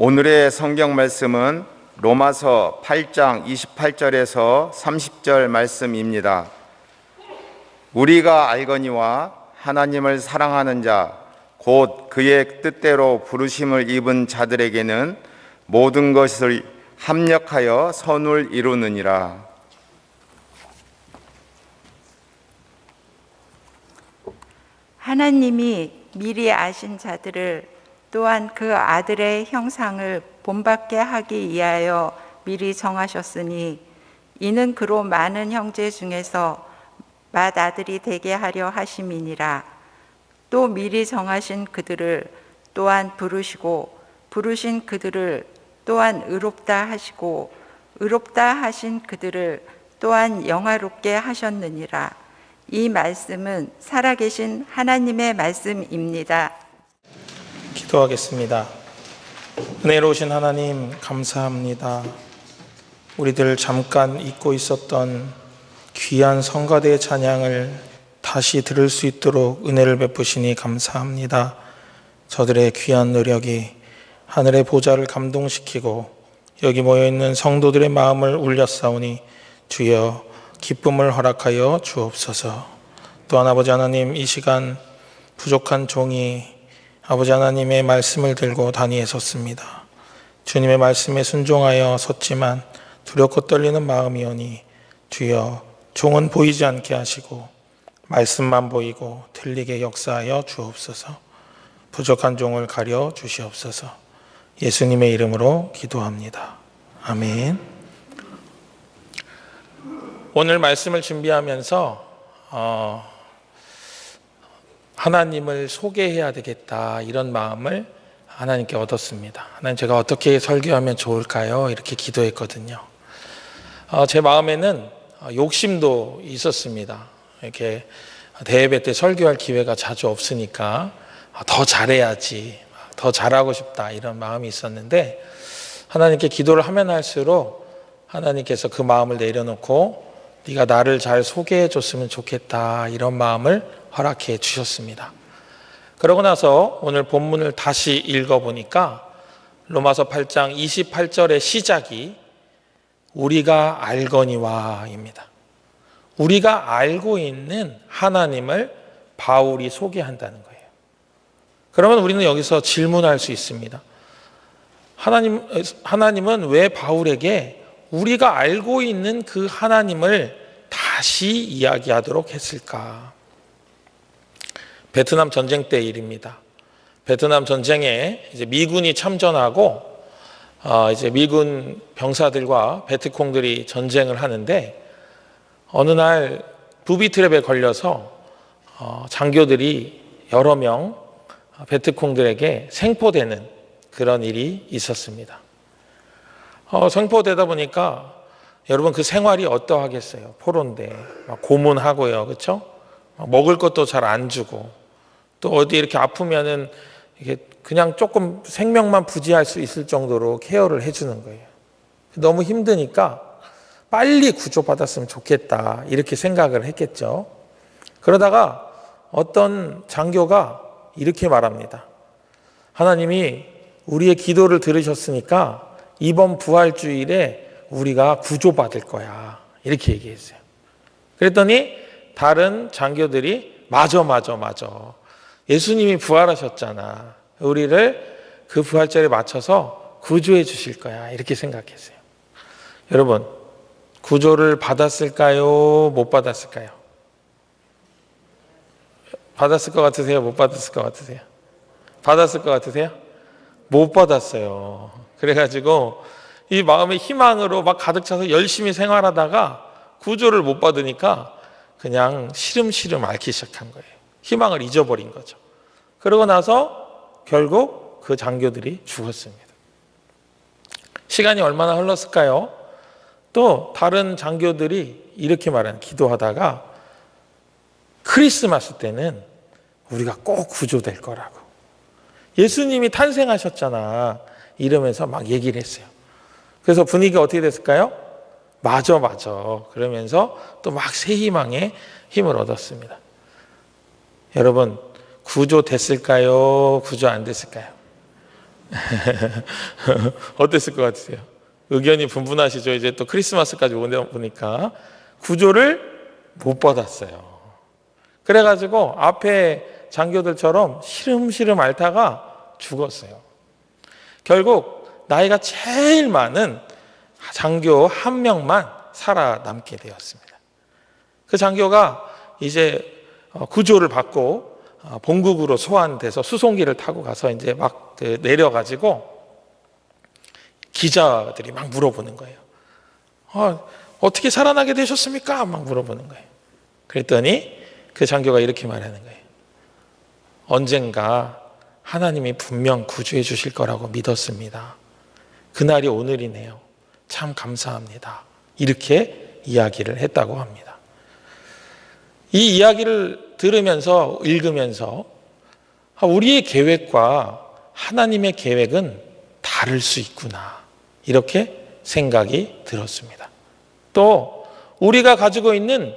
오늘의 성경 말씀은 로마서 8장 28절에서 30절 말씀입니다. 우리가 알거니와 하나님을 사랑하는 자, 곧 그의 뜻대로 부르심을 입은 자들에게는 모든 것을 합력하여 선을 이루느니라. 하나님이 미리 아신 자들을 또한 그 아들의 형상을 본받게 하기 위하여 미리 정하셨으니 이는 그로 많은 형제 중에서 맏아들이 되게 하려 하심이니라. 또 미리 정하신 그들을 또한 부르시고 부르신 그들을 또한 의롭다 하시고 의롭다 하신 그들을 또한 영화롭게 하셨느니라. 이 말씀은 살아계신 하나님의 말씀입니다. 기도하겠습니다. 은혜로우신 하나님 감사합니다. 우리들 잠깐 잊고 있었던 귀한 성가대의 찬양을 다시 들을 수 있도록 은혜를 베푸시니 감사합니다. 저들의 귀한 노력이 하늘의 보좌를 감동시키고 여기 모여있는 성도들의 마음을 울렸사오니 주여 기쁨을 허락하여 주옵소서. 또한 아버지 하나님, 이 시간 부족한 종이 아버지 하나님의 말씀을 들고 단위에 섰습니다. 주님의 말씀에 순종하여 섰지만 두렵고 떨리는 마음이오니 주여 종은 보이지 않게 하시고 말씀만 보이고 들리게 역사하여 주옵소서. 부족한 종을 가려 주시옵소서. 예수님의 이름으로 기도합니다. 아멘. 오늘 말씀을 준비하면서 하나님을 소개해야 되겠다, 이런 마음을 하나님께 얻었습니다. 하나님, 제가 어떻게 설교하면 좋을까요? 이렇게 기도했거든요. 제 마음에는 욕심도 있었습니다. 이렇게 대예배 때 설교할 기회가 자주 없으니까 더 잘해야지, 더 잘하고 싶다, 이런 마음이 있었는데 하나님께 기도를 하면 할수록 하나님께서 그 마음을 내려놓고 네가 나를 잘 소개해 줬으면 좋겠다, 이런 마음을 허락해 주셨습니다. 그러고 나서 오늘 본문을 다시 읽어보니까 로마서 8장 28절의 시작이 우리가 알거니와입니다. 우리가 알고 있는 하나님을 바울이 소개한다는 거예요. 그러면 우리는 여기서 질문할 수 있습니다. 하나님은 왜 바울에게 우리가 알고 있는 그 하나님을 다시 이야기하도록 했을까? 베트남 전쟁 때 일입니다. 베트남 전쟁에 이제 미군이 참전하고 이제 미군 병사들과 베트콩들이 전쟁을 하는데 어느 날 부비 트랩에 걸려서 장교들이 여러 명 베트콩들에게 생포되는 그런 일이 있었습니다. 생포되다 보니까 여러분 그 생활이 어떠하겠어요? 포로인데 막 고문하고요, 그렇죠? 먹을 것도 잘 안 주고 또 어디 이렇게 아프면은 이게 그냥 조금 생명만 부지할 수 있을 정도로 케어를 해주는 거예요. 너무 힘드니까 빨리 구조받았으면 좋겠다, 이렇게 생각을 했겠죠. 그러다가 어떤 장교가 이렇게 말합니다. 하나님이 우리의 기도를 들으셨으니까 이번 부활주일에 우리가 구조받을 거야, 이렇게 얘기했어요. 그랬더니 다른 장교들이 맞아. 예수님이 부활하셨잖아. 우리를 그 부활절에 맞춰서 구조해 주실 거야, 이렇게 생각했어요. 여러분, 구조를 받았을까요? 못 받았을까요? 받았을 것 같으세요? 못 받았을 것 같으세요? 받았을 것 같으세요? 못 받았어요. 그래가지고 이 마음의 희망으로 막 가득 차서 열심히 생활하다가 구조를 못 받으니까 그냥 시름시름 앓기 시작한 거예요. 희망을 잊어버린 거죠. 그러고 나서 결국 그 장교들이 죽었습니다. 시간이 얼마나 흘렀을까요? 또 다른 장교들이 이렇게 말하는, 기도하다가 크리스마스 때는 우리가 꼭 구조될 거라고, 예수님이 탄생하셨잖아, 이러면서 막 얘기를 했어요. 그래서 분위기가 어떻게 됐을까요? 맞아. 그러면서 또 막 새 희망에 힘을 얻었습니다. 여러분, 구조 됐을까요? 구조 안 됐을까요? 어땠을 것 같으세요? 의견이 분분하시죠? 이제 또 크리스마스까지 오다 보니까 구조를 못 받았어요. 그래가지고 앞에 장교들처럼 시름시름 앓다가 죽었어요. 결국 나이가 제일 많은 장교 한 명만 살아남게 되었습니다. 그 장교가 이제 구조를 받고 본국으로 소환돼서 수송기를 타고 가서 이제 막 내려가지고 기자들이 막 물어보는 거예요. 어떻게 살아나게 되셨습니까? 막 물어보는 거예요. 그랬더니 그 장교가 이렇게 말하는 거예요. 언젠가 하나님이 분명 구주해 주실 거라고 믿었습니다. 그날이 오늘이네요. 참 감사합니다. 이렇게 이야기를 했다고 합니다. 이 이야기를 들으면서 읽으면서 우리의 계획과 하나님의 계획은 다를 수 있구나, 이렇게 생각이 들었습니다. 또 우리가 가지고 있는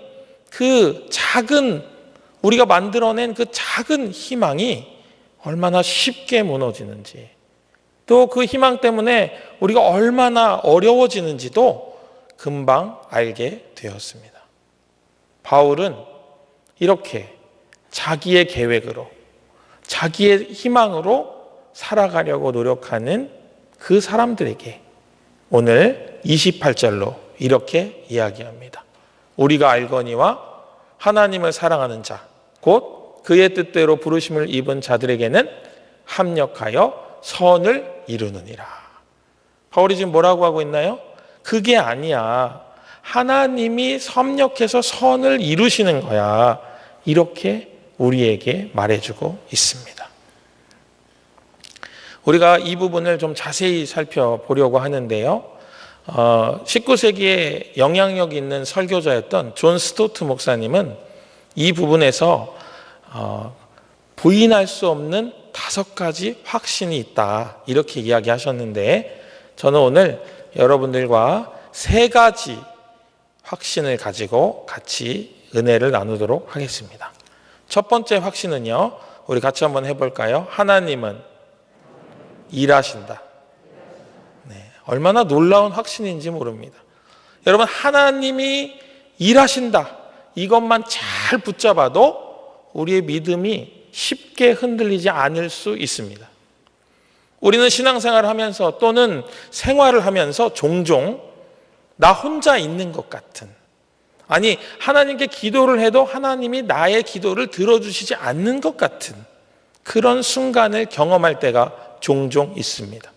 그 작은, 우리가 만들어낸 그 작은 희망이 얼마나 쉽게 무너지는지, 또 그 희망 때문에 우리가 얼마나 어려워지는지도 금방 알게 되었습니다. 바울은 이렇게 자기의 계획으로, 자기의 희망으로 살아가려고 노력하는 그 사람들에게 오늘 28절로 이렇게 이야기합니다. 우리가 알거니와 하나님을 사랑하는 자, 곧 그의 뜻대로 부르심을 입은 자들에게는 합력하여 선을 이루느니라. 바울이 지금 뭐라고 하고 있나요? 그게 아니야, 하나님이 협력해서 선을 이루시는 거야, 이렇게 우리에게 말해주고 있습니다. 우리가 이 부분을 좀 자세히 살펴보려고 하는데요, 19세기에 영향력 있는 설교자였던 존 스토트 목사님은 이 부분에서 부인할 수 없는 5가지 확신이 있다, 이렇게 이야기하셨는데, 저는 오늘 여러분들과 3가지 확신을 가지고 같이 은혜를 나누도록 하겠습니다. 첫 번째 확신은요, 우리 같이 한번 해볼까요? 하나님은 일하신다. 네, 얼마나 놀라운 확신인지 모릅니다. 여러분, 하나님이 일하신다, 이것만 잘 붙잡아도 우리의 믿음이 쉽게 흔들리지 않을 수 있습니다. 우리는 신앙생활을 하면서 또는 생활을 하면서 종종 나 혼자 있는 것 같은, 아니 하나님께 기도를 해도 하나님이 나의 기도를 들어주시지 않는 것 같은 그런 순간을 경험할 때가 종종 있습니다.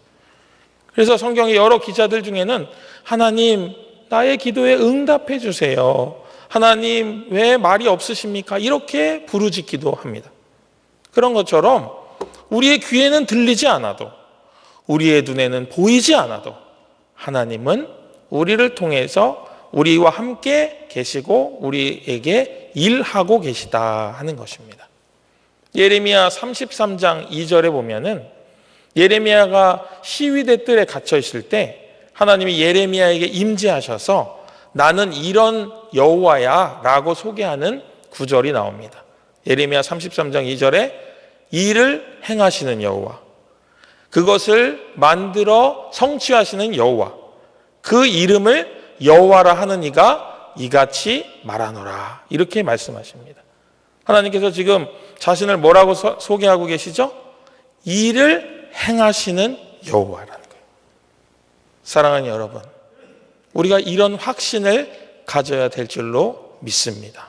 그래서 성경의 여러 기자들 중에는 하나님, 나의 기도에 응답해 주세요, 하나님 왜 말이 없으십니까? 이렇게 부르짖기도 합니다. 그런 것처럼 우리의 귀에는 들리지 않아도, 우리의 눈에는 보이지 않아도 하나님은 우리를 통해서 우리와 함께 계시고 우리에게 일하고 계시다 하는 것입니다. 예레미야 33장 2절에 보면은 예레미야가 시위대 뜰에 갇혀 있을 때 하나님이 예레미야에게 임재하셔서 나는 이런 여호와야 라고 소개하는 구절이 나옵니다. 예레미야 33장 2절에 일을 행하시는 여호와, 그것을 만들어 성취하시는 여호와, 그 이름을 여호와라 하는 이가 이같이 말하노라, 이렇게 말씀하십니다. 하나님께서 지금 자신을 뭐라고 소개하고 계시죠? 일을 행하시는 여호와라는 거예요. 사랑하는 여러분, 우리가 이런 확신을 가져야 될 줄로 믿습니다.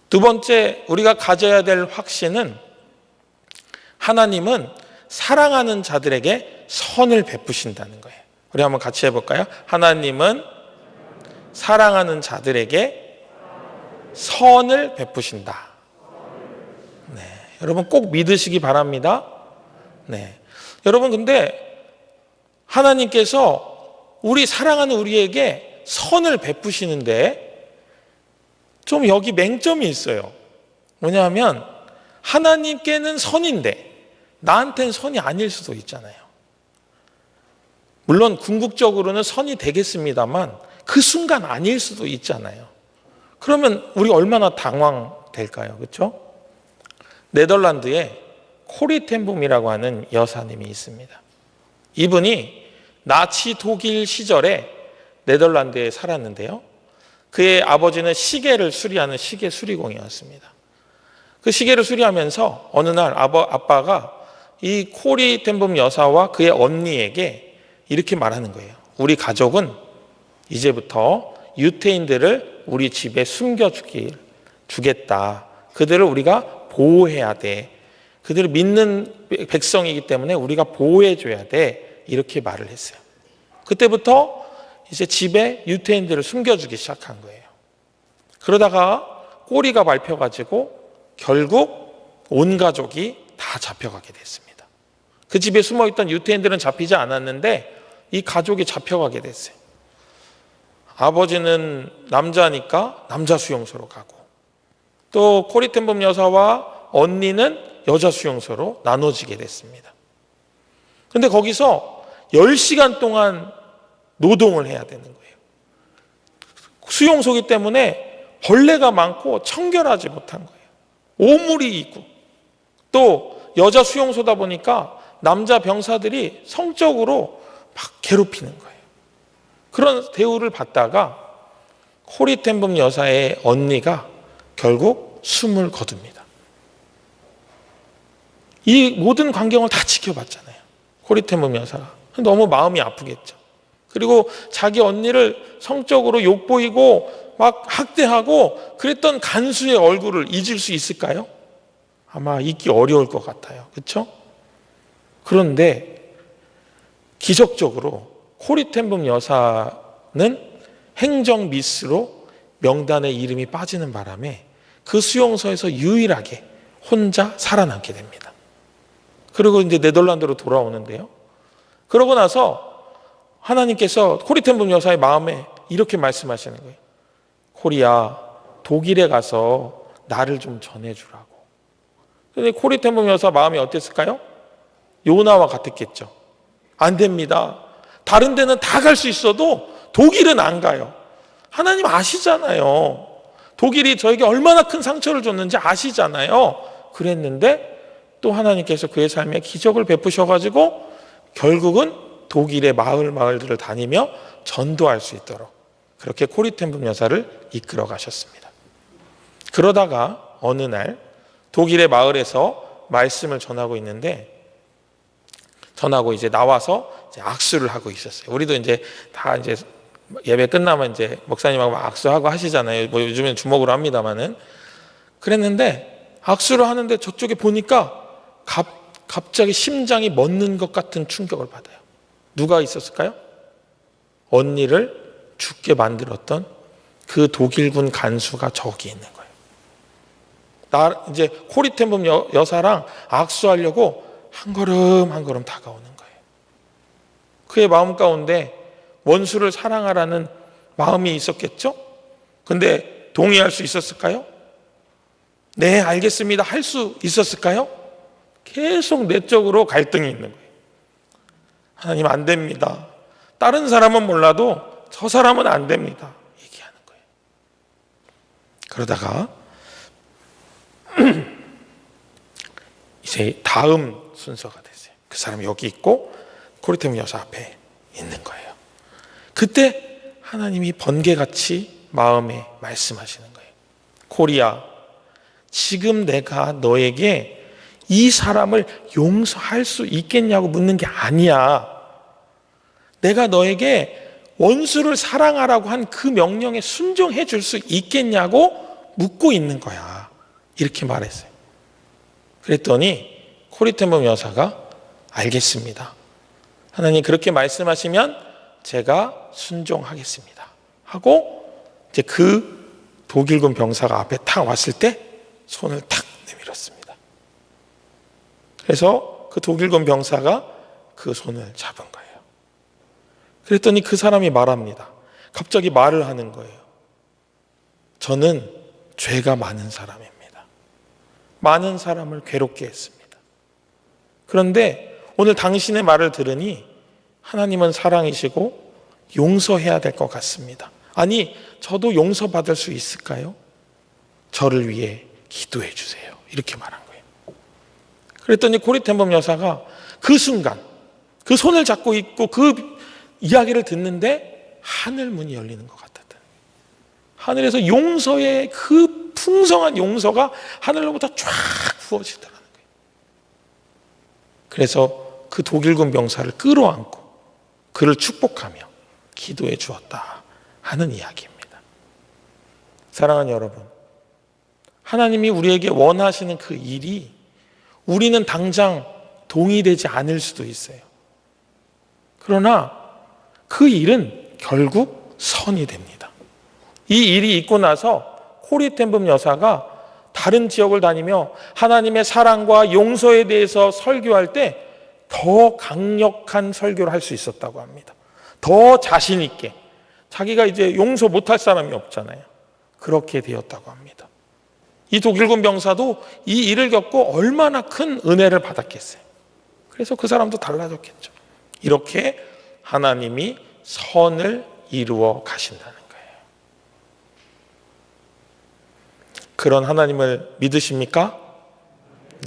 두 번째 우리가 가져야 될 확신은 하나님은 사랑하는 자들에게 선을 베푸신다는 거예요. 우리 한번 같이 해볼까요? 하나님은 사랑하는 자들에게 선을 베푸신다. 네, 여러분 꼭 믿으시기 바랍니다. 네, 여러분, 근데 하나님께서 우리 사랑하는 우리에게 선을 베푸시는데 좀 여기 맹점이 있어요. 뭐냐면 하나님께는 선인데 나한테는 선이 아닐 수도 있잖아요. 물론 궁극적으로는 선이 되겠습니다만 그 순간 아닐 수도 있잖아요. 그러면 우리 얼마나 당황될까요? 그렇죠? 네덜란드에 코리텐붐이라고 하는 여사님이 있습니다. 이분이 나치 독일 시절에 네덜란드에 살았는데요. 그의 아버지는 시계를 수리하는 시계 수리공이었습니다. 그 시계를 수리하면서 어느 날 아빠가 이 코리텐붐 여사와 그의 언니에게 이렇게 말하는 거예요. 우리 가족은 이제부터 유태인들을 우리 집에 주겠다. 그들을 우리가 보호해야 돼. 그들을 믿는 백성이기 때문에 우리가 보호해줘야 돼. 이렇게 말을 했어요. 그때부터 이제 집에 유태인들을 숨겨주기 시작한 거예요. 그러다가 꼬리가 밟혀가지고 결국 온 가족이 다 잡혀가게 됐습니다. 그 집에 숨어있던 유태인들은 잡히지 않았는데 이 가족이 잡혀가게 됐어요. 아버지는 남자니까 남자 수용소로 가고, 또 코리텐붐 여사와 언니는 여자 수용소로 나눠지게 됐습니다. 그런데 거기서 10시간 동안 노동을 해야 되는 거예요. 수용소기 때문에 벌레가 많고 청결하지 못한 거예요. 오물이 있고, 또 여자 수용소다 보니까 남자 병사들이 성적으로 막 괴롭히는 거예요. 그런 대우를 받다가 코리텐붐 여사의 언니가 결국 숨을 거둡니다. 이 모든 광경을 다 지켜봤잖아요. 코리텐붐 여사가. 너무 마음이 아프겠죠. 그리고 자기 언니를 성적으로 욕보이고 막 학대하고 그랬던 간수의 얼굴을 잊을 수 있을까요? 아마 잊기 어려울 것 같아요. 그렇죠? 그런데 기적적으로 코리텐붐 여사는 행정 미스로 명단에 이름이 빠지는 바람에 그 수용소에서 유일하게 혼자 살아남게 됩니다. 그리고 이제 네덜란드로 돌아오는데요. 그러고 나서 하나님께서 코리텐붐 여사의 마음에 이렇게 말씀하시는 거예요. 코리야, 독일에 가서 나를 좀 전해주라고. 근데 코리텐붐 여사 마음이 어땠을까요? 요나와 같았겠죠. 안 됩니다. 다른 데는 다 갈 수 있어도 독일은 안 가요. 하나님 아시잖아요. 독일이 저에게 얼마나 큰 상처를 줬는지 아시잖아요. 그랬는데 또 하나님께서 그의 삶에 기적을 베푸셔가지고 결국은 독일의 마을들을 다니며 전도할 수 있도록 그렇게 코리텐붐 여사를 이끌어 가셨습니다. 그러다가 어느 날 독일의 마을에서 말씀을 전하고 있는데 이제 나와서 이제 악수를 하고 있었어요. 우리도 이제 다 이제 예배 끝나면 이제 목사님하고 악수하고 하시잖아요. 뭐 요즘엔 주먹으로 합니다만은. 그랬는데 악수를 하는데 저쪽에 보니까 갑자기 심장이 멎는 것 같은 충격을 받아요. 누가 있었을까요? 언니를 죽게 만들었던 그 독일군 간수가 저기 있는 거예요. 이제 코리텐붐 여사랑 악수하려고 한 걸음 다가오는 거예요. 그의 마음 가운데 원수를 사랑하라는 마음이 있었겠죠? 근데 동의할 수 있었을까요? 네, 알겠습니다. 할 수 있었을까요? 계속 내적으로 갈등이 있는 거예요. 하나님 안 됩니다. 다른 사람은 몰라도 저 사람은 안 됩니다. 얘기하는 거예요. 그러다가 이제 다음 순서가 됐어요. 그 사람이 여기 있고 코리텐붐 여사 앞에 있는 거예요. 그때 하나님이 번개같이 마음에 말씀하시는 거예요. 코리야, 지금 내가 너에게 이 사람을 용서할 수 있겠냐고 묻는 게 아니야. 내가 너에게 원수를 사랑하라고 한 그 명령에 순종해 줄 수 있겠냐고 묻고 있는 거야. 이렇게 말했어요. 그랬더니 코리텐붐 여사가 알겠습니다. 하나님 그렇게 말씀하시면 제가 순종하겠습니다. 하고 이제 그 독일군 병사가 앞에 탁 왔을 때 손을 탁 내밀었습니다. 그래서 그 독일군 병사가 그 손을 잡은 거예요. 그랬더니 그 사람이 말합니다. 갑자기 말을 하는 거예요. 저는 죄가 많은 사람입니다. 많은 사람을 괴롭게 했습니다. 그런데 오늘 당신의 말을 들으니 하나님은 사랑이시고 용서해야 될 것 같습니다. 아니, 저도 용서받을 수 있을까요? 저를 위해 기도해 주세요. 이렇게 말한 거예요. 그랬더니 고리텐범 여사가 그 순간 그 손을 잡고 있고 그 이야기를 듣는데 하늘 문이 열리는 것 같았다. 하늘에서 용서의 그 풍성한 용서가 하늘로부터 쫙 부어지더라는 거예요. 그래서 그 독일군 병사를 끌어안고 그를 축복하며 기도해 주었다 하는 이야기입니다. 사랑하는 여러분, 하나님이 우리에게 원하시는 그 일이 우리는 당장 동의되지 않을 수도 있어요. 그러나 그 일은 결국 선이 됩니다. 이 일이 있고 나서 코리텐범 여사가 다른 지역을 다니며 하나님의 사랑과 용서에 대해서 설교할 때 더 강력한 설교를 할 수 있었다고 합니다. 더 자신 있게. 자기가 이제 용서 못할 사람이 없잖아요. 그렇게 되었다고 합니다. 이 독일군 병사도 이 일을 겪고 얼마나 큰 은혜를 받았겠어요. 그래서 그 사람도 달라졌겠죠. 이렇게 하나님이 선을 이루어 가신다는 거예요. 그런 하나님을 믿으십니까?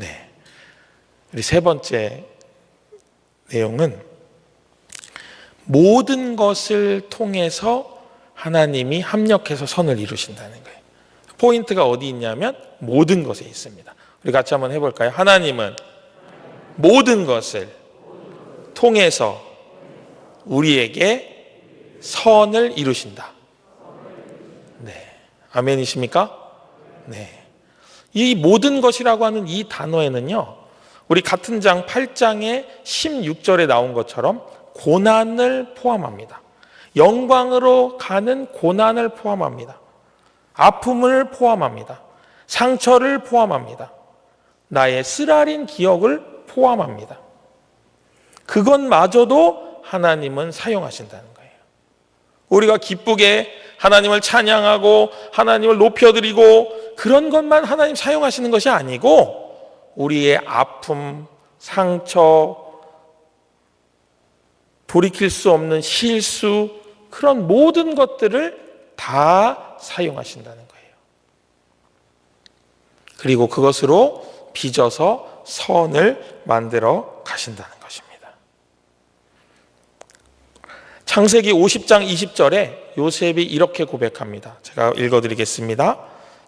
네. 우리 세 번째 내용은 모든 것을 통해서 하나님이 합력해서 선을 이루신다는 거예요. 포인트가 어디 있냐면 모든 것에 있습니다. 우리 같이 한번 해볼까요? 하나님은 모든 것을 통해서 우리에게 선을 이루신다. 네. 아멘이십니까? 네. 이 모든 것이라고 하는 이 단어에는요, 우리 같은 장 8장의 16절에 나온 것처럼 고난을 포함합니다. 영광으로 가는 고난을 포함합니다. 아픔을 포함합니다. 상처를 포함합니다. 나의 쓰라린 기억을 포함합니다. 그것마저도 하나님은 사용하신다는 거예요. 우리가 기쁘게 하나님을 찬양하고 하나님을 높여드리고 그런 것만 하나님 사용하시는 것이 아니고 우리의 아픔, 상처, 돌이킬 수 없는 실수, 그런 모든 것들을 다 사용하신다는 거예요. 그리고 그것으로 빚어서 선을 만들어 가신다는 것입니다. 창세기 50장 20절에 요셉이 이렇게 고백합니다. 제가 읽어드리겠습니다.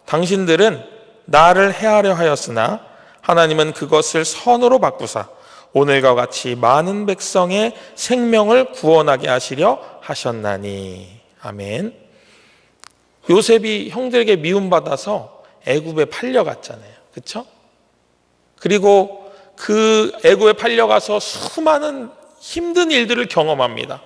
당신들은 나를 해하려 하였으나 하나님은 그것을 선으로 바꾸사 오늘과 같이 많은 백성의 생명을 구원하게 하시려 하셨나니. 아멘. 요셉이 형들에게 미움받아서 애굽에 팔려갔잖아요. 그렇죠? 그리고 그 애굽에 팔려가서 수많은 힘든 일들을 경험합니다.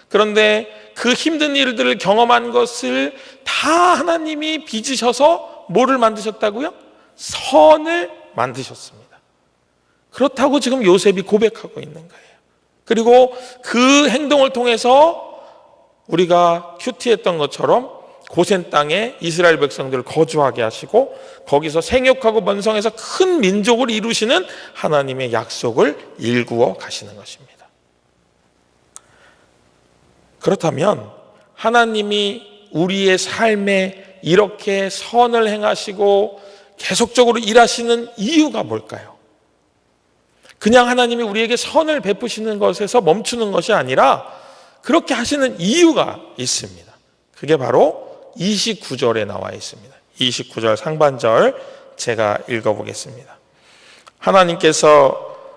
그런데 그 힘든 일들을 경험한 것을 다 하나님이 빚으셔서 뭐를 만드셨다고요? 선을 만드셨습니다. 그렇다고 지금 요셉이 고백하고 있는 거예요. 그리고 그 행동을 통해서 우리가 큐티했던 것처럼 고센 땅에 이스라엘 백성들을 거주하게 하시고 거기서 생육하고 번성해서 큰 민족을 이루시는 하나님의 약속을 일구어 가시는 것입니다. 그렇다면 하나님이 우리의 삶에 이렇게 선을 행하시고 계속적으로 일하시는 이유가 뭘까요? 그냥 하나님이 우리에게 선을 베푸시는 것에서 멈추는 것이 아니라 그렇게 하시는 이유가 있습니다. 그게 바로 29절에 나와 있습니다. 29절 상반절 제가 읽어보겠습니다.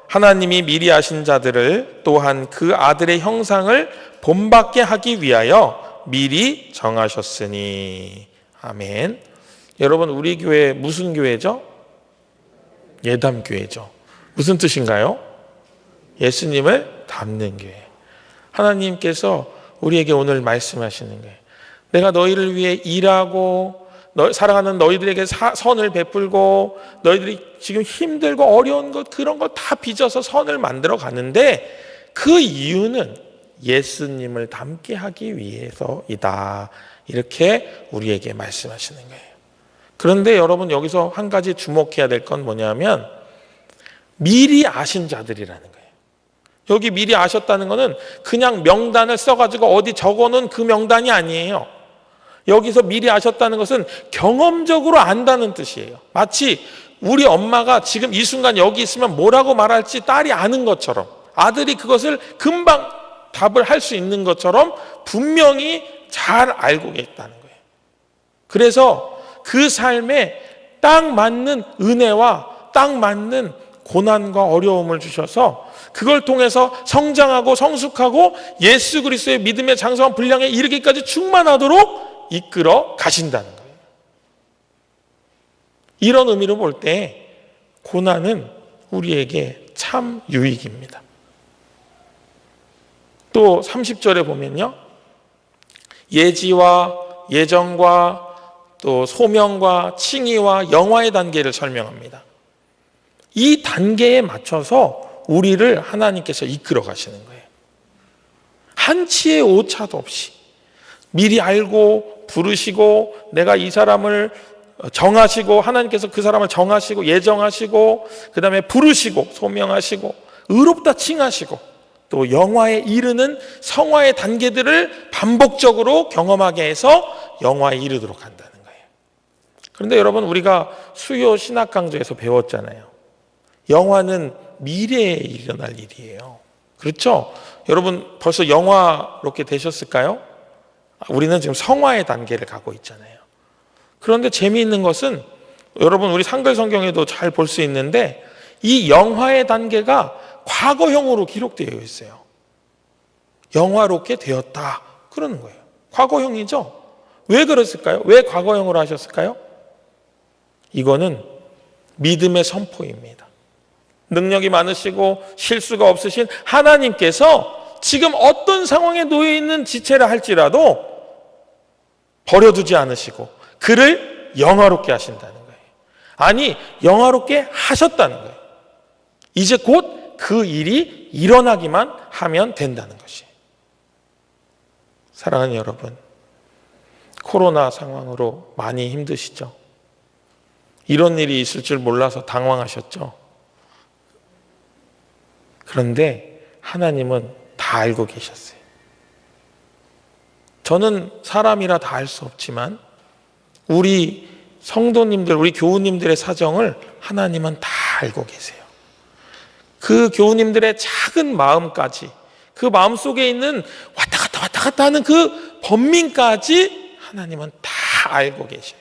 하나님이 미리 아신 자들을 또한 그 아들의 형상을 본받게 하기 위하여 미리 정하셨으니. 아멘. 여러분, 우리 교회 무슨 교회죠? 예담교회죠. 무슨 뜻인가요? 예수님을 닮는 교회. 하나님께서 우리에게 오늘 말씀하시는 거예요. 내가 너희를 위해 일하고 사랑하는 너희들에게 선을 베풀고 너희들이 지금 힘들고 어려운 것 그런 걸 다 빚어서 선을 만들어 가는데 그 이유는 예수님을 닮게 하기 위해서이다. 이렇게 우리에게 말씀하시는 거예요. 그런데 여러분, 여기서 한 가지 주목해야 될 건 뭐냐면 미리 아신 자들이라는 거예요. 여기 미리 아셨다는 것은 그냥 명단을 써가지고 어디 적어놓은 그 명단이 아니에요. 여기서 미리 아셨다는 것은 경험적으로 안다는 뜻이에요. 마치 우리 엄마가 지금 이 순간 여기 있으면 뭐라고 말할지 딸이 아는 것처럼, 아들이 그것을 금방 답을 할 수 있는 것처럼 분명히 잘 알고 계시다는 거예요. 그래서 그 삶에 딱 맞는 은혜와 딱 맞는 고난과 어려움을 주셔서 그걸 통해서 성장하고 성숙하고 예수 그리스도의 믿음의 장성한 분량에 이르기까지 충만하도록 이끌어 가신다는 거예요. 이런 의미로 볼 때 고난은 우리에게 참 유익입니다. 또 30절에 보면요, 예지와 예정과 또 소명과 칭의와 영화의 단계를 설명합니다. 이 단계에 맞춰서 우리를 하나님께서 이끌어 가시는 거예요. 한치의 오차도 없이 미리 알고 부르시고, 내가 이 사람을 정하시고, 하나님께서 그 사람을 정하시고 예정하시고, 그 다음에 부르시고 소명하시고 의롭다 칭하시고, 또 영화에 이르는 성화의 단계들을 반복적으로 경험하게 해서 영화에 이르도록 한다는 거예요. 그런데 여러분, 우리가 수요 신학 강좌에서 배웠잖아요. 영화는 미래에 일어날 일이에요. 그렇죠? 여러분 벌써 영화롭게 되셨을까요? 우리는 지금 성화의 단계를 가고 있잖아요. 그런데 재미있는 것은, 여러분 우리 한글 성경에도 잘 볼 수 있는데, 이 영화의 단계가 과거형으로 기록되어 있어요. 영화롭게 되었다 그러는 거예요. 과거형이죠. 왜 그랬을까요? 왜 과거형으로 하셨을까요? 이거는 믿음의 선포입니다. 능력이 많으시고 실수가 없으신 하나님께서 지금 어떤 상황에 놓여 있는 지체라 할지라도 버려두지 않으시고 그를 영화롭게 하신다는 거예요. 아니, 영화롭게 하셨다는 거예요. 이제 곧 그 일이 일어나기만 하면 된다는 것이. 사랑하는 여러분, 코로나 상황으로 많이 힘드시죠? 이런 일이 있을 줄 몰라서 당황하셨죠? 그런데 하나님은 다 알고 계셨어요. 저는 사람이라 다 알 수 없지만 우리 성도님들, 우리 교우님들의 사정을 하나님은 다 알고 계세요. 그 교우님들의 작은 마음까지, 그 마음 속에 있는 왔다 갔다 하는 그 번민까지 하나님은 다 알고 계셔요.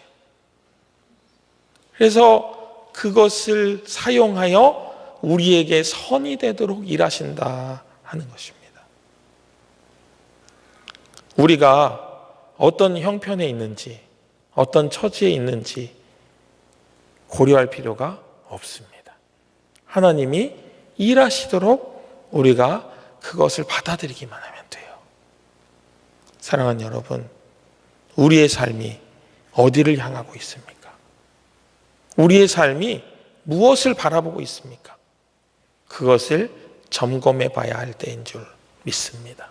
그래서 그것을 사용하여 우리에게 선이 되도록 일하신다 하는 것입니다. 우리가 어떤 형편에 있는지, 어떤 처지에 있는지 고려할 필요가 없습니다. 하나님이 일하시도록 우리가 그것을 받아들이기만 하면 돼요. 사랑하는 여러분, 우리의 삶이 어디를 향하고 있습니까? 우리의 삶이 무엇을 바라보고 있습니까? 그것을 점검해 봐야 할 때인 줄 믿습니다.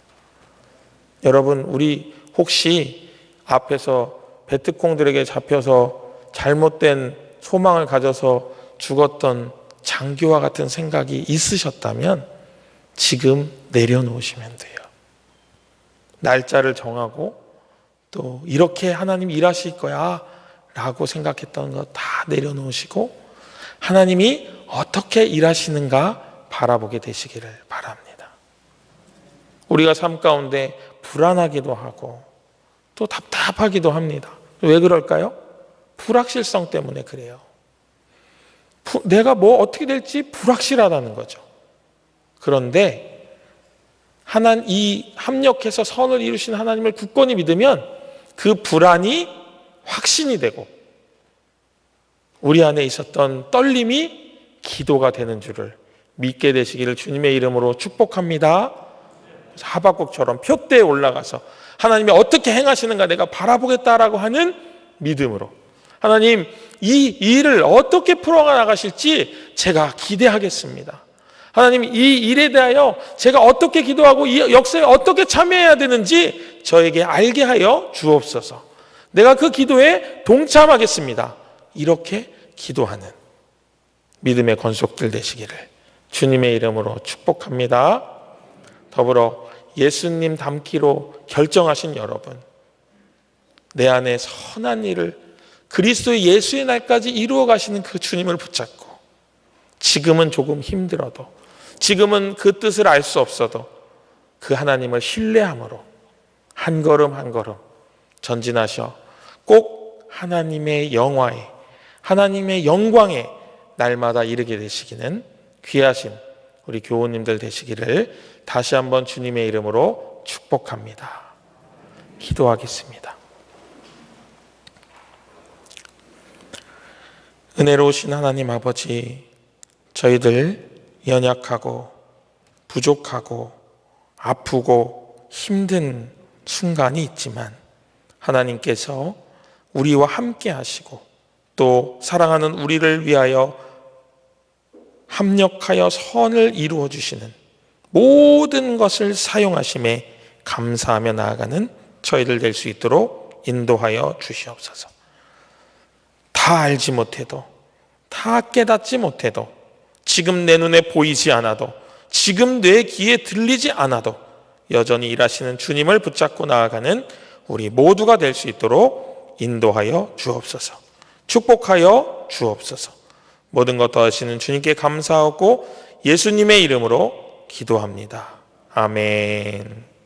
여러분, 우리 혹시 앞에서 베트콩들에게 잡혀서 잘못된 소망을 가져서 죽었던 장교와 같은 생각이 있으셨다면 지금 내려놓으시면 돼요. 날짜를 정하고 또 이렇게 하나님 일하실 거야 라고 생각했던 거 다 내려놓으시고 하나님이 어떻게 일하시는가 바라보게 되시기를 바랍니다. 우리가 삶 가운데 불안하기도 하고 또 답답하기도 합니다. 왜 그럴까요? 불확실성 때문에 그래요. 내가 뭐 어떻게 될지 불확실하다는 거죠. 그런데 이 합력해서 선을 이루신 하나님을 굳건히 믿으면 그 불안이 확신이 되고 우리 안에 있었던 떨림이 기도가 되는 줄을 믿게 되시기를 주님의 이름으로 축복합니다. 하박국처럼 표대에 올라가서 하나님이 어떻게 행하시는가 내가 바라보겠다라고 하는 믿음으로, 하나님 이 일을 어떻게 풀어나가실지 제가 기대하겠습니다. 하나님 이 일에 대하여 제가 어떻게 기도하고 이 역사에 어떻게 참여해야 되는지 저에게 알게 하여 주옵소서. 내가 그 기도에 동참하겠습니다. 이렇게 기도하는 믿음의 권속들 되시기를 주님의 이름으로 축복합니다. 더불어 예수님 닮기로 결정하신 여러분, 내 안에 선한 일을 그리스도의 예수의 날까지 이루어 가시는 그 주님을 붙잡고 지금은 조금 힘들어도, 지금은 그 뜻을 알 수 없어도 그 하나님을 신뢰함으로 한 걸음 한 걸음 전진하셔 꼭 하나님의 영화에, 하나님의 영광에 날마다 이르게 되시기는 귀하신 우리 교우님들 되시기를 다시 한번 주님의 이름으로 축복합니다. 기도하겠습니다. 은혜로우신 하나님 아버지, 저희들 연약하고 부족하고 아프고 힘든 순간이 있지만 하나님께서 우리와 함께 하시고 또 사랑하는 우리를 위하여 합력하여 선을 이루어 주시는 모든 것을 사용하심에 감사하며 나아가는 저희들 될 수 있도록 인도하여 주시옵소서. 다 알지 못해도, 다 깨닫지 못해도, 지금 내 눈에 보이지 않아도, 지금 내 귀에 들리지 않아도 여전히 일하시는 주님을 붙잡고 나아가는 우리 모두가 될 수 있도록 인도하여 주옵소서. 축복하여 주옵소서. 모든 것 더하시는 주님께 감사하고 예수님의 이름으로 기도합니다. 아멘.